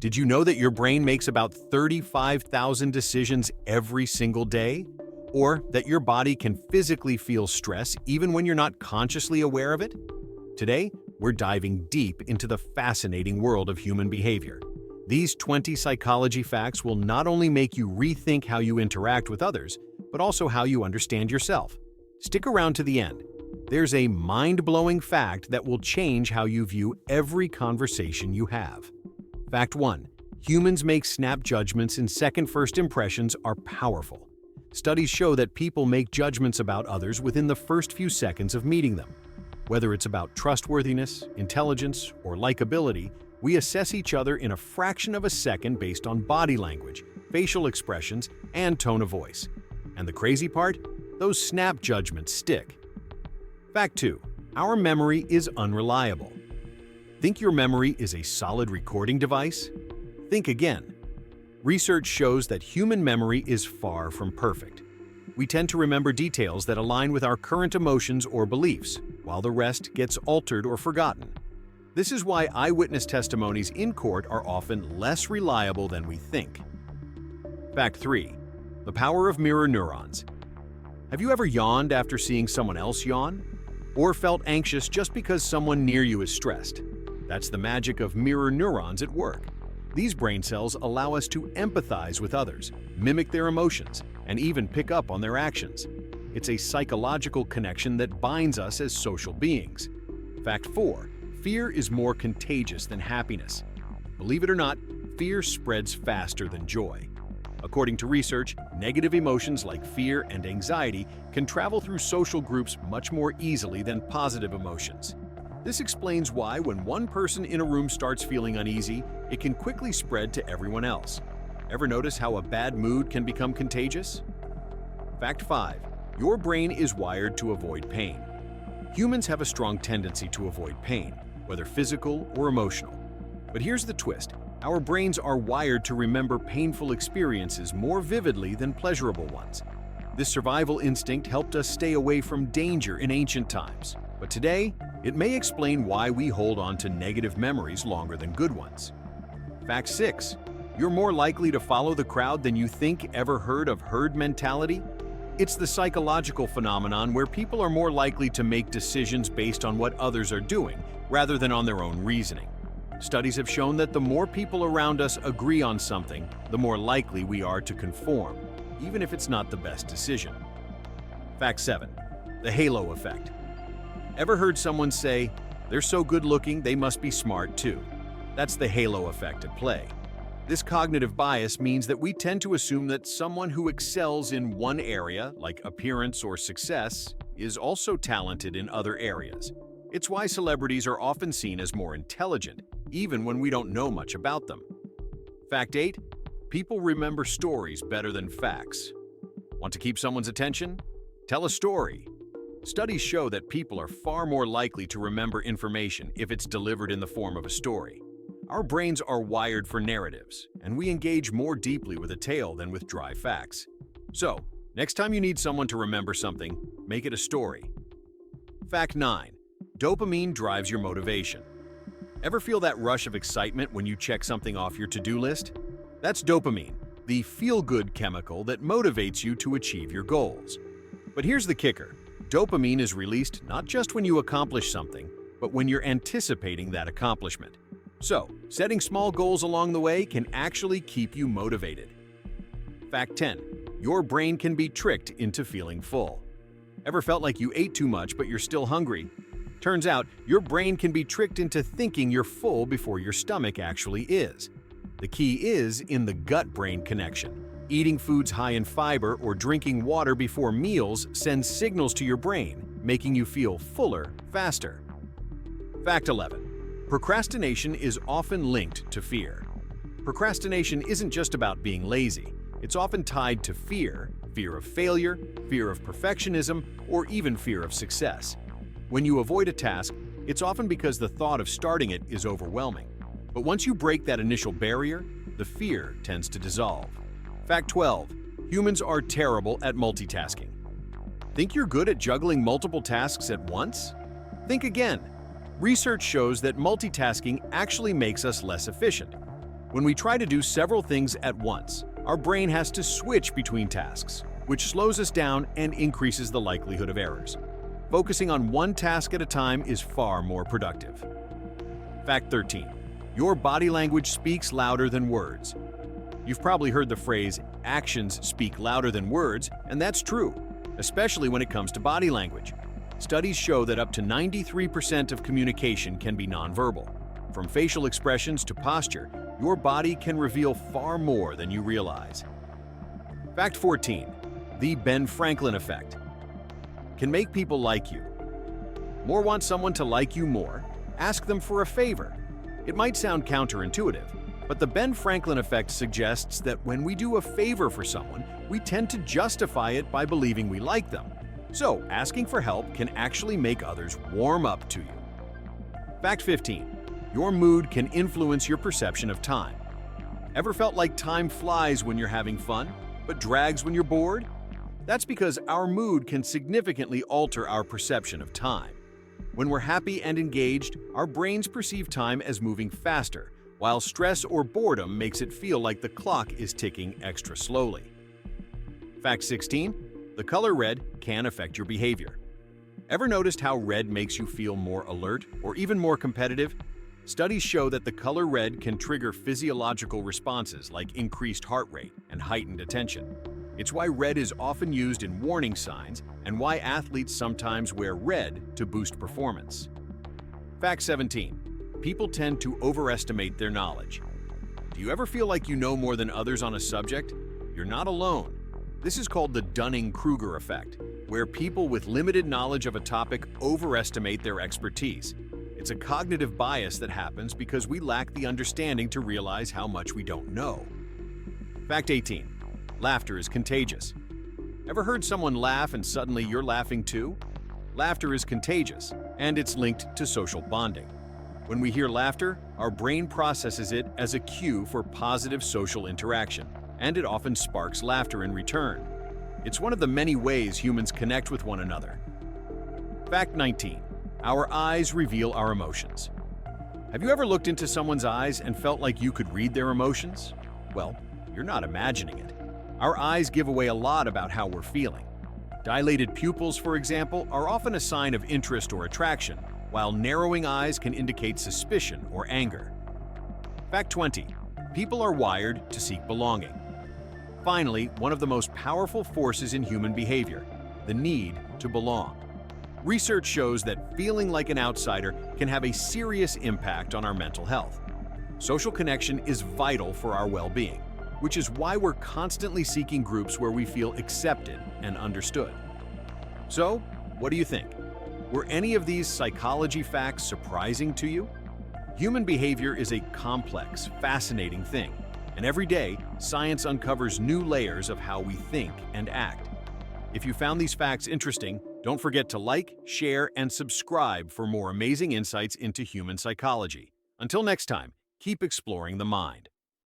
Did you know that your brain makes about 35,000 decisions every single day? Or that your body can physically feel stress even when you're not consciously aware of it? Today, we're diving deep into the fascinating world of human behavior. These 20 psychology facts will not only make you rethink how you interact with others, but also how you understand yourself. Stick around to the end. There's a mind-blowing fact that will change how you view every conversation you have. Fact 1. Humans make snap judgments and second first impressions are powerful. Studies show that people make judgments about others within the first few seconds of meeting them. Whether it's about trustworthiness, intelligence, or likability, we assess each other in a fraction of a second based on body language, facial expressions, and tone of voice. And the crazy part? Those snap judgments stick. Fact 2. Our memory is unreliable. Think your memory is a solid recording device? Think again. Research shows that human memory is far from perfect. We tend to remember details that align with our current emotions or beliefs, while the rest gets altered or forgotten. This is why eyewitness testimonies in court are often less reliable than we think. Fact 3. The power of mirror neurons. Have you ever yawned after seeing someone else yawn? Or felt anxious just because someone near you is stressed? That's the magic of mirror neurons at work. These brain cells allow us to empathize with others, mimic their emotions, and even pick up on their actions. It's a psychological connection that binds us as social beings. Fact 4. Fear is more contagious than happiness. Believe it or not, fear spreads faster than joy. According to research, negative emotions like fear and anxiety can travel through social groups much more easily than positive emotions. This explains why when one person in a room starts feeling uneasy, it can quickly spread to everyone else. Ever notice how a bad mood can become contagious? Fact 5. Your brain is wired to avoid pain. Humans have a strong tendency to avoid pain, whether physical or emotional. But here's the twist. Our brains are wired to remember painful experiences more vividly than pleasurable ones. This survival instinct helped us stay away from danger in ancient times. But today, it may explain why we hold on to negative memories longer than good ones. Fact 6. You're more likely to follow the crowd than you think. Ever heard of herd mentality? It's the psychological phenomenon where people are more likely to make decisions based on what others are doing, rather than on their own reasoning. Studies have shown that the more people around us agree on something, the more likely we are to conform, even if it's not the best decision. Fact 7. The halo effect. Ever heard someone say, "They're so good looking, they must be smart too"? That's the halo effect at play. This cognitive bias means that we tend to assume that someone who excels in one area, like appearance or success, is also talented in other areas. It's why celebrities are often seen as more intelligent, even when we don't know much about them. Fact 8. People remember stories better than facts. Want to keep someone's attention? Tell a story. Studies show that people are far more likely to remember information if it's delivered in the form of a story. Our brains are wired for narratives, and we engage more deeply with a tale than with dry facts. So, next time you need someone to remember something, make it a story. Fact 9. Dopamine drives your motivation. Ever feel that rush of excitement when you check something off your to-do list? That's dopamine, the feel-good chemical that motivates you to achieve your goals. But here's the kicker. Dopamine is released not just when you accomplish something, but when you're anticipating that accomplishment. So, setting small goals along the way can actually keep you motivated. Fact 10. Your brain can be tricked into feeling full. Ever felt like you ate too much but you're still hungry? Turns out, your brain can be tricked into thinking you're full before your stomach actually is. The key is in the gut-brain connection. Eating foods high in fiber or drinking water before meals sends signals to your brain, making you feel fuller faster. Fact 11. Procrastination is often linked to fear. Procrastination isn't just about being lazy. It's often tied to fear of failure, fear of perfectionism, or even fear of success. When you avoid a task, it's often because the thought of starting it is overwhelming. But once you break that initial barrier, the fear tends to dissolve. Fact 12. Humans are terrible at multitasking. Think you're good at juggling multiple tasks at once? Think again. Research shows that multitasking actually makes us less efficient. When we try to do several things at once, our brain has to switch between tasks, which slows us down and increases the likelihood of errors. Focusing on one task at a time is far more productive. Fact 13. Your body language speaks louder than words. You've probably heard the phrase, actions speak louder than words, and that's true, especially when it comes to body language. Studies show that up to 93% of communication can be nonverbal. From facial expressions to posture, your body can reveal far more than you realize. Fact 14. The Ben Franklin effect can make people like you. More want someone to like you more? Ask them for a favor. It might sound counterintuitive, but the Ben Franklin effect suggests that when we do a favor for someone, we tend to justify it by believing we like them. So, asking for help can actually make others warm up to you. Fact 15. Your mood can influence your perception of time. Ever felt like time flies when you're having fun, but drags when you're bored? That's because our mood can significantly alter our perception of time. When we're happy and engaged, our brains perceive time as moving faster, while stress or boredom makes it feel like the clock is ticking extra slowly. Fact 16. The color red can affect your behavior. Ever noticed how red makes you feel more alert or even more competitive? Studies show that the color red can trigger physiological responses like increased heart rate and heightened attention. It's why red is often used in warning signs and why athletes sometimes wear red to boost performance. Fact 17. People tend to overestimate their knowledge. Do you ever feel like you know more than others on a subject? You're not alone. This is called the Dunning-Kruger effect, where people with limited knowledge of a topic overestimate their expertise. It's a cognitive bias that happens because we lack the understanding to realize how much we don't know. Fact 18. Laughter is contagious. Ever heard someone laugh and suddenly you're laughing too? Laughter is contagious, and it's linked to social bonding. When we hear laughter, our brain processes it as a cue for positive social interaction, and it often sparks laughter in return. It's one of the many ways humans connect with one another. Fact 19. Our eyes reveal our emotions. Have you ever looked into someone's eyes and felt like you could read their emotions? Well, you're not imagining it. Our eyes give away a lot about how we're feeling. Dilated pupils, for example, are often a sign of interest or attraction, while narrowing eyes can indicate suspicion or anger. Fact 20. People are wired to seek belonging. Finally, one of the most powerful forces in human behavior, the need to belong. Research shows that feeling like an outsider can have a serious impact on our mental health. Social connection is vital for our well-being, which is why we're constantly seeking groups where we feel accepted and understood. So, what do you think? Were any of these psychology facts surprising to you? Human behavior is a complex, fascinating thing, and every day, science uncovers new layers of how we think and act. If you found these facts interesting, don't forget to like, share, and subscribe for more amazing insights into human psychology. Until next time, keep exploring the mind.